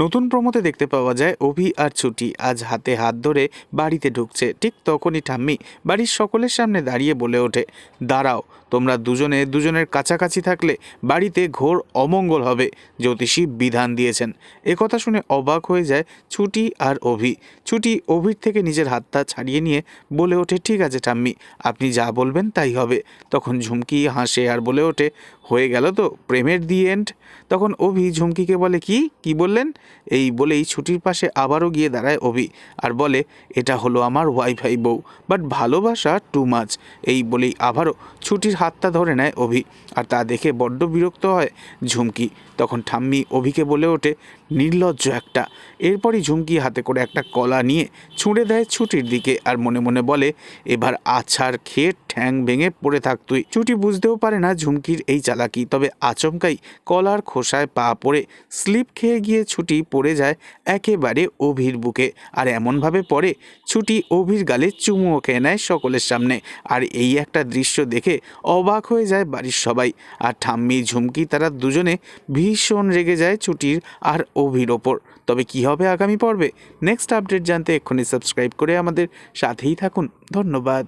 নতুন প্রমোতে দেখতে পাওয়া যায় অভি আর ছুটি আজ হাতে হাত ধরে বাড়িতে ঢুকছে। ঠিক তখনই ঠাম্মি বাড়ির সকলের সামনে দাঁড়িয়ে বলে ওঠে, দাঁড়াও, তোমরা দুজনে দুজনের কাছাকাছি থাকলে বাড়িতে ঘোর অমঙ্গল হবে, জ্যোতিষী বিধান দিয়েছেন। একথা শুনে অবাক হয়ে যায় ছুটি আর অভি। ছুটি অভির থেকে নিজের হাতটা ছাড়িয়ে নিয়ে বলে ওঠে, ঠিক আছে ঠাম্মি, আপনি যা বলবেন তাই হবে। তখন ঝুমকি হাসে আর বলে ওঠে, হয়ে গেল তো প্রেমের দি এন্ড। তখন অভি ঝুমকিকে বলে, কি বললেন? এই বলেই ছুটির পাশে আবারও গিয়ে দাঁড়ায় অভি আর বলে, এটা হলো আমার ওয়াইফাই বউ, বাট ভালোবাসা টু মাচ। এই বলেই আবারও ছুটির হাতটা ধরে নেয় অভি, আর তা দেখে বড্ড বিরক্ত হয় ঝুমকি। তখন ঠাম্মি অভিকে বলে ওঠে, নির্লজ্জ একটা। এরপরই ঝুমকি হাতে করে একটা কলা নিয়ে ছুঁড়ে দেয় ছুটির দিকে আর মনে মনে বলে, এবার আছাড় খেয়ে ঠ্যাং ভেঙে পড়ে থাক তুই। ছুটি বুঝতেও পারে না ঝুমকির এই চালাকি, তবে আচমকাই কলার খোসায় পা পড়ে স্লিপ খেয়ে গিয়ে ছুটি পড়ে যায় একেবারে অভির বুকে। আর এমনভাবে পড়ে ছুটি অভির গালে চুমুও খেয়ে নেয় সকলের সামনে। আর এই একটা দৃশ্য দেখে অবাক হয়ে যায় বাড়ির সবাই। আর ঠাম্মি ঝুমকি তারা দুজনে ভীষণ রেগে যায় ছুটির আর অভির ওপর। তবে কি হবে আগামী পর্বে, নেক্সট আপডেট জানতে এক্ষুনি সাবস্ক্রাইব করে আমাদের সাথেই থাকুন। ধন্যবাদ।